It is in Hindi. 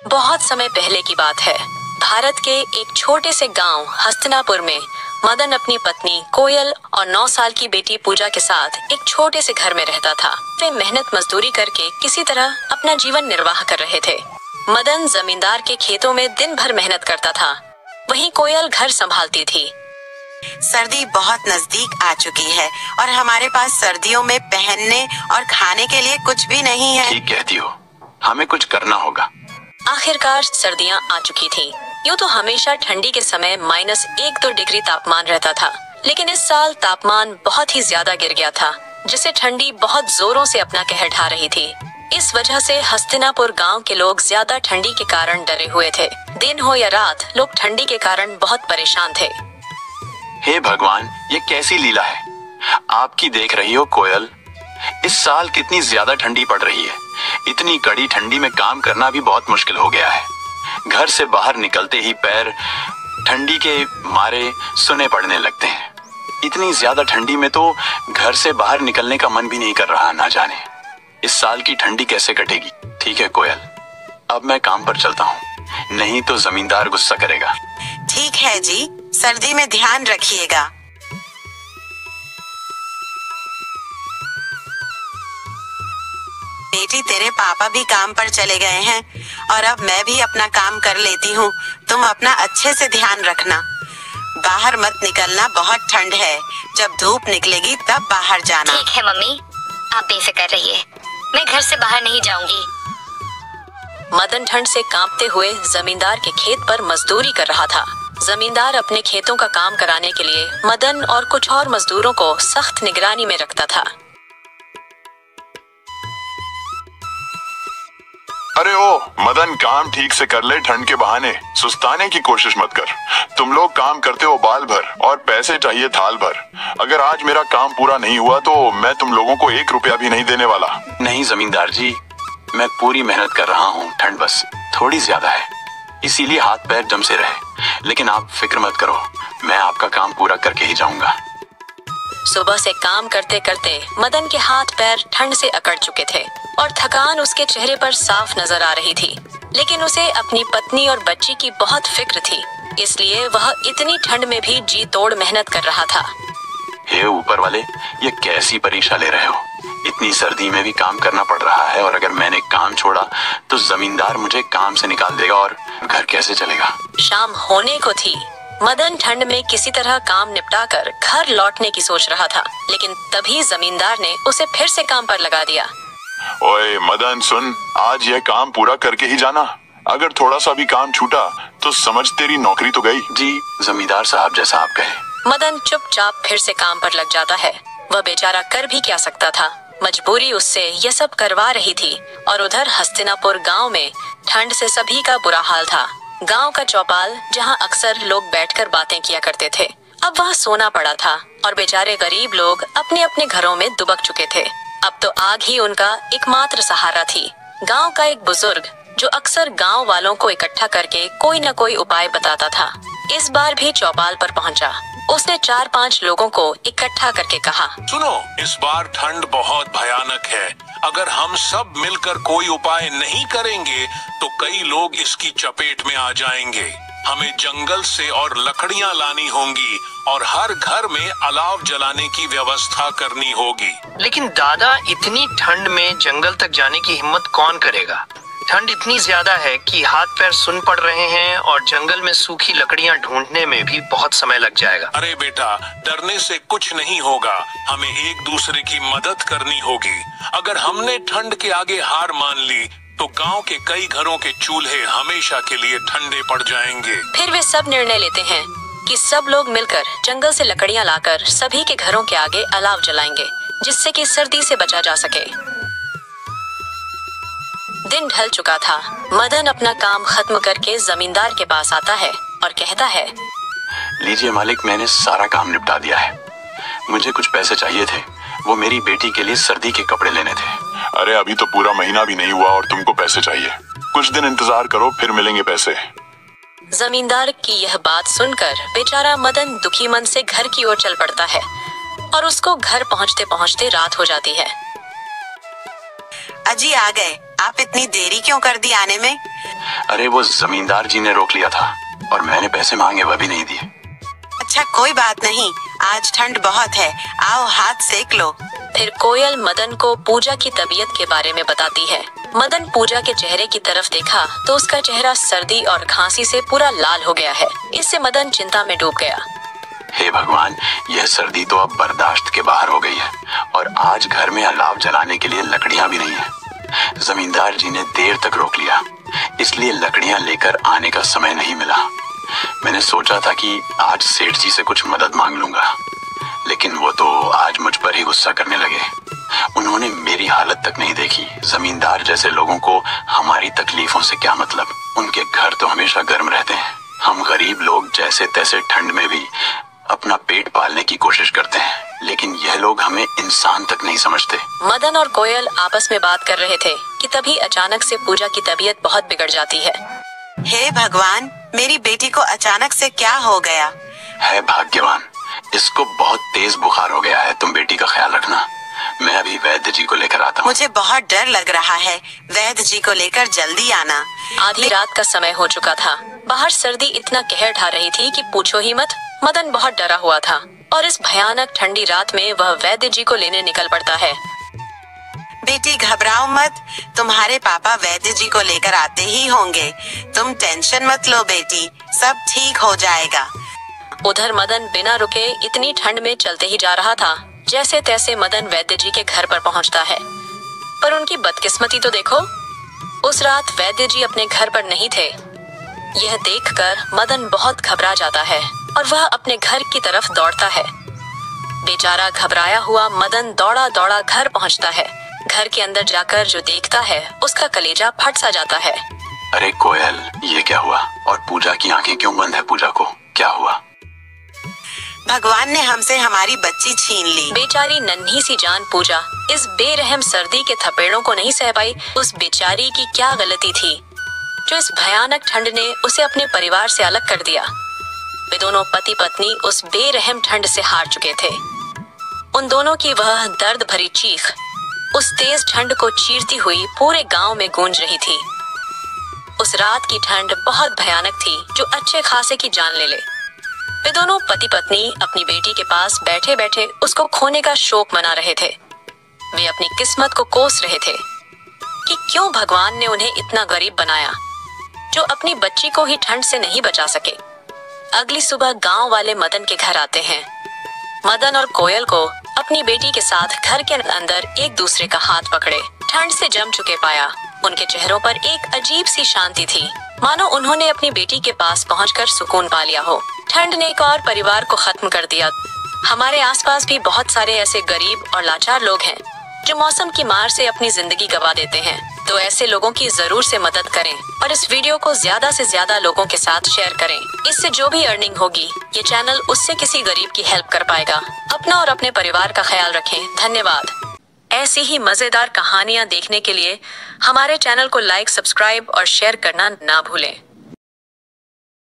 बहुत समय पहले की बात है। भारत के एक छोटे से गांव हस्तिनापुर में मदन अपनी पत्नी कोयल और 9 साल की बेटी पूजा के साथ एक छोटे से घर में रहता था। वे मेहनत मजदूरी करके किसी तरह अपना जीवन निर्वाह कर रहे थे। मदन जमींदार के खेतों में दिन भर मेहनत करता था, वहीं कोयल घर संभालती थी। सर्दी बहुत नजदीक आ चुकी है और हमारे पास सर्दियों में पहनने और खाने के लिए कुछ भी नहीं है। ठीक कहती हो, हमें कुछ करना होगा। आखिरकार सर्दियां आ चुकी थी। यूँ तो हमेशा ठंडी के समय -1-2 डिग्री तापमान रहता था, लेकिन इस साल तापमान बहुत ही ज्यादा गिर गया था, जिससे ठंडी बहुत जोरों से अपना कहर ढा रही थी। इस वजह से हस्तिनापुर गांव के लोग ज्यादा ठंडी के कारण डरे हुए थे। दिन हो या रात, लोग ठंडी के कारण बहुत परेशान थे। हे भगवान, ये कैसी लीला है। आपकी देख रही हो कोयल, इस साल कितनी ज्यादा ठंडी पड़ रही है। इतनी कड़ी ठंडी में काम करना भी बहुत मुश्किल हो गया है। घर से बाहर निकलते ही पैर ठंडी के मारे सुने पड़ने लगते हैं। इतनी ज्यादा ठंडी में तो घर से बाहर निकलने का मन भी नहीं कर रहा। ना जाने इस साल की ठंडी कैसे कटेगी। ठीक है कोयल, अब मैं काम पर चलता हूँ, नहीं तो जमींदार गुस्सा करेगा। ठीक है जी, सर्दी में ध्यान रखिएगा। बेटी, तेरे पापा भी काम पर चले गए हैं और अब मैं भी अपना काम कर लेती हूँ। तुम अपना अच्छे से ध्यान रखना। बाहर मत निकलना, बहुत ठंड है। जब धूप निकलेगी तब बाहर जाना। ठीक है मम्मी, आप बेफिक्र रहिए, मैं घर से बाहर नहीं जाऊंगी। मदन ठंड से कांपते हुए जमींदार के खेत पर मजदूरी कर रहा था। जमींदार अपने खेतों का काम कराने के लिए मदन और कुछ और मजदूरों को सख्त निगरानी में रखता था। अरे ओ मदन, काम ठीक से कर ले। ठंड के बहाने सुस्ताने की कोशिश मत कर। तुम लोग काम करते हो बाल भर और पैसे चाहिए थाल भर। अगर आज मेरा काम पूरा नहीं हुआ तो मैं तुम लोगों को 1 रुपया भी नहीं देने वाला। नहीं जमींदार जी, मैं पूरी मेहनत कर रहा हूँ। ठंड बस थोड़ी ज्यादा है, इसीलिए हाथ पैर जम से रहे। लेकिन आप फिक्र मत करो, मैं आपका काम पूरा करके ही जाऊंगा। सुबह से काम करते करते मदन के हाथ पैर ठंड से अकड़ चुके थे और थकान उसके चेहरे पर साफ नजर आ रही थी। लेकिन उसे अपनी पत्नी और बच्ची की बहुत फिक्र थी, इसलिए वह इतनी ठंड में भी जी तोड़ मेहनत कर रहा था। हे ऊपर वाले, ये कैसी परीक्षा ले रहे हो। इतनी सर्दी में भी काम करना पड़ रहा है और अगर मैंने काम छोड़ा तो जमींदार मुझे काम से निकाल देगा और घर कैसे चलेगा। शाम होने को थी। मदन ठंड में किसी तरह काम निपटाकर घर लौटने की सोच रहा था, लेकिन तभी जमींदार ने उसे फिर से काम पर लगा दिया। ओए मदन सुन, आज यह काम पूरा करके ही जाना। अगर थोड़ा सा भी काम छूटा तो समझ तेरी नौकरी तो गई। जी जमींदार साहब, जैसा आप कहे। मदन चुपचाप फिर से काम पर लग जाता है। वह बेचारा कर भी क्या सकता था, मजबूरी उससे यह सब करवा रही थी। और उधर हस्तिनापुर गांव में ठंड से सभी का बुरा हाल था। गांव का चौपाल, जहां अक्सर लोग बैठकर बातें किया करते थे, अब वह सोना पड़ा था और बेचारे गरीब लोग अपने अपने घरों में दुबक चुके थे। अब तो आग ही उनका एकमात्र सहारा थी। गांव का एक बुजुर्ग, जो अक्सर गांव वालों को इकट्ठा करके कोई न कोई उपाय बताता था, इस बार भी चौपाल पर पहुंचा। उसने 4-5 लोगों को इकट्ठा करके कहा, सुनो, इस बार ठंड बहुत भयानक है। अगर हम सब मिलकर कोई उपाय नहीं करेंगे तो कई लोग इसकी चपेट में आ जाएंगे। हमें जंगल से और लकड़ियां लानी होंगी और हर घर में अलाव जलाने की व्यवस्था करनी होगी। लेकिन दादा, इतनी ठंड में जंगल तक जाने की हिम्मत कौन करेगा। ठंड इतनी ज्यादा है कि हाथ पैर सुन पड़ रहे हैं और जंगल में सूखी लकड़ियां ढूंढने में भी बहुत समय लग जाएगा। अरे बेटा, डरने से कुछ नहीं होगा। हमें एक दूसरे की मदद करनी होगी। अगर हमने ठंड के आगे हार मान ली तो गांव के कई घरों के चूल्हे हमेशा के लिए ठंडे पड़ जाएंगे। फिर वे सब निर्णय लेते हैं कि सब लोग मिलकर जंगल से लकड़ियां लाकर सभी के घरों के आगे अलाव जलाएंगे, जिससे कि सर्दी से बचा जा सके। दिन ढल चुका था। मदन अपना काम खत्म करके जमींदार के पास आता है और कहता है, लीजिए मालिक, मैंने सारा काम निपटा दिया है। मुझे कुछ पैसे चाहिए थे, वो मेरी बेटी के लिए सर्दी के कपड़े लेने थे। अरे अभी तो पूरा महीना भी नहीं हुआ और तुमको पैसे चाहिए। कुछ दिन इंतजार करो, फिर मिलेंगे पैसे। जमींदार की यह बात सुनकर बेचारा मदन दुखी मन से घर की ओर चल पड़ता है और उसको घर पहुंचते पहुंचते रात हो जाती है। अजी आ गए। आप इतनी देरी क्यों कर दी आने में? अरे वो जमींदार जी ने रोक लिया था और मैंने पैसे मांगे, वह भी नहीं दिए। अच्छा कोई बात नहीं, आज ठंड बहुत है, आओ हाथ सेक लो। फिर कोयल मदन को पूजा की तबीयत के बारे में बताती है। मदन पूजा के चेहरे की तरफ देखा तो उसका चेहरा सर्दी और खांसी से पूरा लाल हो गया है। इससे मदन चिंता में डूब गया। हे भगवान, यह सर्दी तो अब बर्दाश्त के बाहर हो गई है और आज घर में अलाव जलाने के लिए लकड़ियां भी नहीं है। जमींदार जी ने देर तक रोक लिया, इसलिए लकड़ियां लेकर आने का समय नहीं मिला। मैंने सोचा था कि आज सेठ जी से कुछ मदद मांग लूंगा, लेकिन वो तो आज मुझ पर ही गुस्सा करने लगे। उन्होंने मेरी हालत तक नहीं देखी। जमींदार जैसे लोगों को हमारी तकलीफों से क्या मतलब? उनके घर तो हमेशा गर्म रहते हैं। हम गरीब लोग जैसे तैसे ठंड में भी अपना पेट पालने की कोशिश करते हैं, लेकिन यह लोग हमें इंसान तक नहीं समझते। मदन और कोयल आपस में बात कर रहे थे कि तभी अचानक से पूजा की तबीयत बहुत बिगड़ जाती है। हे भगवान, मेरी बेटी को अचानक से क्या हो गया? है भाग्यवान, इसको बहुत तेज बुखार हो गया है। तुम बेटी का ख्याल रखना, मैं अभी वैद्य जी को लेकर आता हूँ। मुझे बहुत डर लग रहा है, वैद्य जी को लेकर जल्दी आना। आधी रात का समय हो चुका था। बाहर सर्दी इतना कहर ढा रही थी कि पूछो ही मत। मदन बहुत डरा हुआ था और इस भयानक ठंडी रात में वह वैद्य जी को लेने निकल पड़ता है। बेटी घबराओ मत, तुम्हारे पापा वैद्य जी को लेकर आते ही होंगे। तुम टेंशन मत लो बेटी, सब ठीक हो जाएगा। उधर मदन बिना रुके इतनी ठंड में चलते ही जा रहा था। जैसे तैसे मदन वैद्य जी के घर पर पहुंचता है, पर उनकी बदकिस्मती तो देखो, उस रात वैद्य जी अपने घर पर नहीं थे। यह देखकर मदन बहुत घबरा जाता है और वह अपने घर की तरफ दौड़ता है। बेचारा घबराया हुआ मदन दौड़ा दौड़ा घर पहुंचता है। घर के अंदर जाकर जो देखता है उसका कलेजा फट सा जाता है। अरे कोयल, ये क्या हुआ? और पूजा की आंखें क्यों बंद है? पूजा को क्या हुआ? भगवान ने हमसे हमारी बच्ची छीन ली। बेचारी नन्ही सी जान पूजा इस बेरहम सर्दी के थपेड़ों को नहीं सह पाई। उस बेचारी की क्या गलती थी जो इस भयानक ठंड ने उसे अपने परिवार से अलग कर दिया। वे दोनों पति पत्नी उस बेरहम ठंड से हार चुके थे। उन दोनों की वह दर्द भरी चीख उस तेज ठंड को चीरती हुई पूरे गांव में गूंज रही थी। उस रात की ठंड बहुत भयानक थी जो अच्छे खासे की जान ले ले। वे दोनों पति पत्नी अपनी बेटी के पास बैठे बैठे उसको खोने का शोक मना रहे थे। वे अपनी किस्मत को कोस रहे थे कि क्यों भगवान ने उन्हें इतना गरीब बनाया जो अपनी बच्ची को ही ठंड से नहीं बचा सके। अगली सुबह गांव वाले मदन के घर आते हैं। मदन और कोयल को अपनी बेटी के साथ घर के अंदर एक दूसरे का हाथ पकड़े ठंड से जम चुके पाया। उनके चेहरों पर एक अजीब सी शांति थी, मानो उन्होंने अपनी बेटी के पास पहुंचकर सुकून पा लिया हो। ठंड ने एक और परिवार को खत्म कर दिया। हमारे आसपास भी बहुत सारे ऐसे गरीब और लाचार लोग हैं जो मौसम की मार से अपनी जिंदगी गवा देते हैं। तो ऐसे लोगों की जरूर से मदद करें और इस वीडियो को ज्यादा से ज्यादा लोगों के साथ शेयर करें। इससे जो भी अर्निंग होगी ये चैनल उससे किसी गरीब की हेल्प कर पाएगा। अपना और अपने परिवार का ख्याल रखें। धन्यवाद। ऐसी ही मजेदार कहानियाँ देखने के लिए हमारे चैनल को लाइक, सब्सक्राइब और शेयर करना ना भूलें।